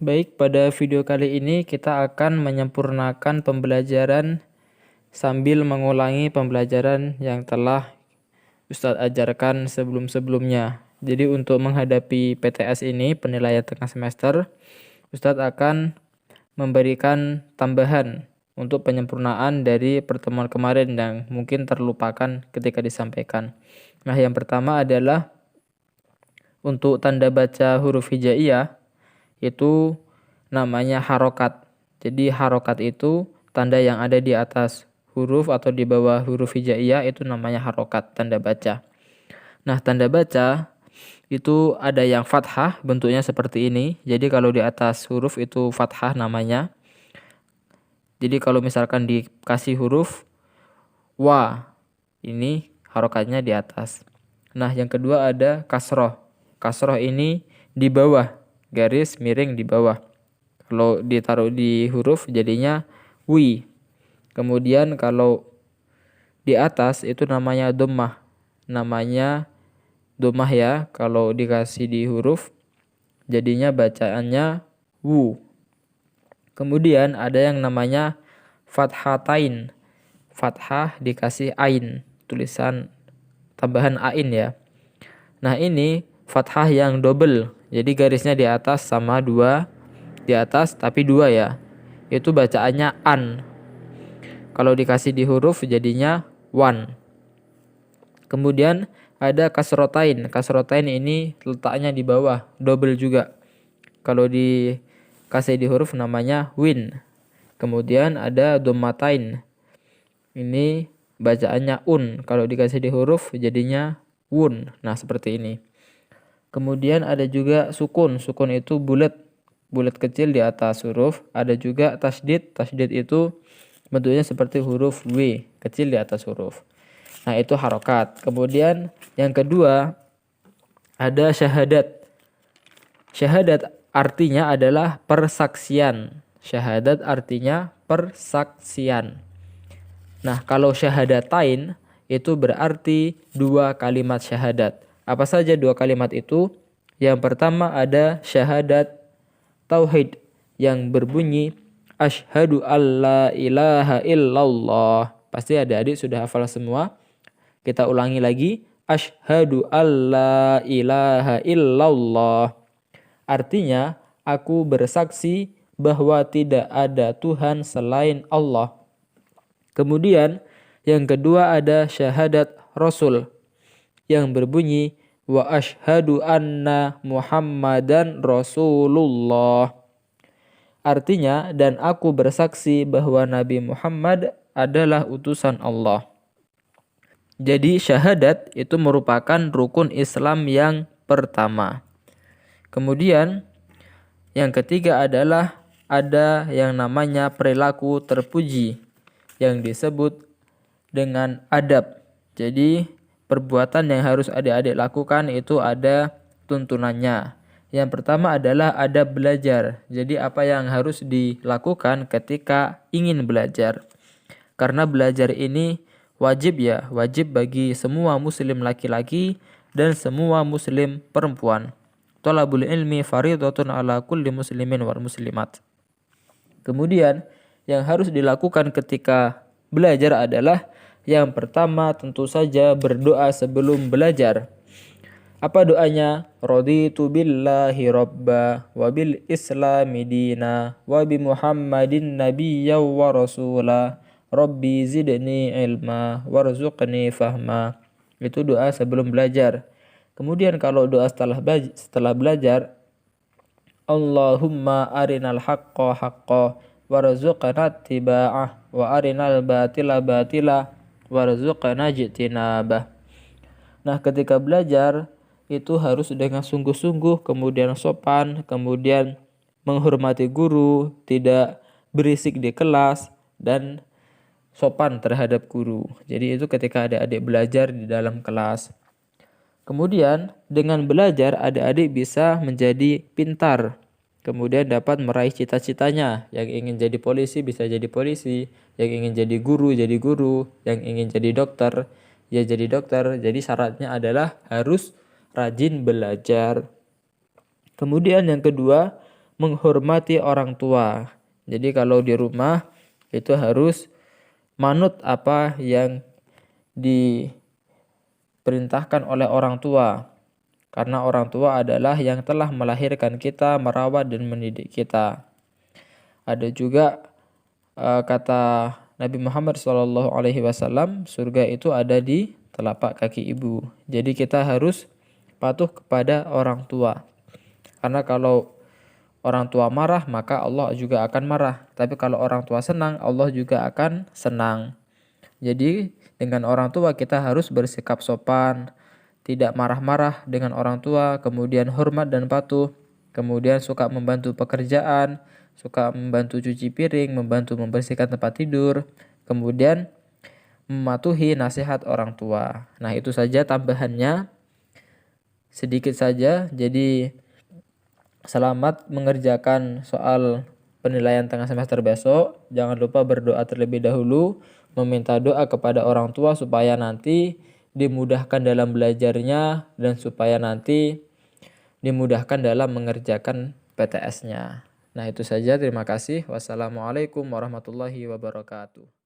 Baik, pada video kali ini kita akan menyempurnakan pembelajaran sambil mengulangi pembelajaran yang telah Ustadz ajarkan sebelum-sebelumnya. Jadi untuk menghadapi PTS ini, penilaian tengah semester, Ustadz akan memberikan tambahan untuk penyempurnaan dari pertemuan kemarin yang mungkin terlupakan ketika disampaikan. Nah, yang pertama adalah untuk tanda baca huruf hijaiyah, itu namanya harokat. Jadi harokat itu tanda yang ada di atas huruf atau di bawah huruf hijaiyah itu namanya harokat, tanda baca. Nah, tanda baca itu ada yang fathah, bentuknya seperti ini. Jadi kalau di atas huruf itu fathah namanya. Jadi kalau misalkan dikasih huruf wa, ini harokatnya di atas. Nah, yang kedua ada kasroh. Kasroh ini di bawah, garis miring di bawah. Kalau ditaruh di huruf jadinya wi. Kemudian kalau di atas itu namanya dhammah. Namanya dhammah ya. Kalau dikasih di huruf jadinya bacaannya wu. Kemudian ada yang namanya fathatain. Fathah dikasih ain. Tulisan tambahan ain ya. Nah, ini fathah yang double. Jadi garisnya di atas sama dua. Di atas tapi dua ya. Itu bacaannya an. Kalau dikasih di huruf jadinya wan. Kemudian ada kasrotain. Kasrotain ini letaknya di bawah. Double juga. Kalau dikasih di huruf namanya win. Kemudian ada dhammatain. Ini bacaannya un. Kalau dikasih di huruf jadinya wun. Nah, seperti ini. Kemudian ada juga sukun. Sukun itu bulat. Bulat kecil di atas huruf. Ada juga tasdid. Tasdid itu bentuknya seperti huruf W. Kecil di atas huruf. Nah, itu harokat. Kemudian yang kedua ada syahadat. Syahadat artinya adalah persaksian. Syahadat artinya persaksian. Nah, kalau syahadatain itu berarti dua kalimat syahadat. Apa saja dua kalimat itu? Yang pertama ada syahadat tauhid yang berbunyi asyhadu alla ilaha illallah. Pasti adik-adik sudah hafal semua. Kita ulangi lagi. Asyhadu alla ilaha illallah. Artinya, aku bersaksi bahwa tidak ada Tuhan selain Allah. Kemudian, yang kedua ada syahadat Rasul yang berbunyi wa asyhadu anna Muhammadan Rasulullah. Artinya, dan aku bersaksi bahwa Nabi Muhammad adalah utusan Allah. Jadi syahadat itu merupakan rukun Islam yang pertama. Kemudian yang ketiga adalah ada yang namanya perilaku terpuji yang disebut dengan adab. Jadi perbuatan yang harus adik-adik lakukan itu ada tuntunannya. Yang pertama adalah adab belajar. Jadi apa yang harus dilakukan ketika ingin belajar. Karena belajar ini wajib ya, wajib bagi semua muslim laki-laki dan semua muslim perempuan. Thalabul ilmi faridatun ala kulli muslimin wal muslimat. Kemudian yang harus dilakukan ketika belajar adalah yang pertama tentu saja berdoa sebelum belajar. Apa doanya? Raditu billahi rabba wa bil islami dina wa bi muhammadin nabiyya wa rasula rabbi zidni ilma warzuqni fahma. Itu doa sebelum belajar. Kemudian kalau doa setelah belajar, Allahumma arinal haqqa haqqa warzuqna tiba'ah wa arinal batila batila warzuqna jitinabah. Nah, ketika belajar itu harus dengan sungguh-sungguh, kemudian sopan, kemudian menghormati guru, tidak berisik di kelas, dan sopan terhadap guru. Jadi itu ketika adik-adik belajar di dalam kelas. Kemudian dengan belajar adik-adik bisa menjadi pintar. Kemudian dapat meraih cita-citanya. Yang ingin jadi polisi bisa jadi polisi. Yang ingin jadi guru, yang ingin jadi dokter, ya jadi dokter. Jadi syaratnya adalah harus rajin belajar. Kemudian yang kedua, menghormati orang tua. Jadi kalau di rumah itu harus manut apa yang diperintahkan oleh orang tua. Karena orang tua adalah yang telah melahirkan kita, merawat dan mendidik kita. Ada juga kata Nabi Muhammad SAW, surga itu ada di telapak kaki ibu. Jadi kita harus patuh kepada orang tua. Karena kalau orang tua marah, maka Allah juga akan marah. Tapi kalau orang tua senang, Allah juga akan senang. Jadi dengan orang tua kita harus bersikap sopan, tidak marah-marah dengan orang tua, kemudian hormat dan patuh, kemudian suka membantu pekerjaan, suka membantu cuci piring, membantu membersihkan tempat tidur, kemudian mematuhi nasihat orang tua. Nah, itu saja tambahannya, sedikit saja. Jadi selamat mengerjakan soal penilaian tengah semester besok. Jangan lupa berdoa terlebih dahulu, meminta doa kepada orang tua supaya nanti dimudahkan dalam belajarnya dan supaya nanti dimudahkan dalam mengerjakan PTS-nya. Nah, itu saja. Terima kasih. Wassalamualaikum warahmatullahi wabarakatuh.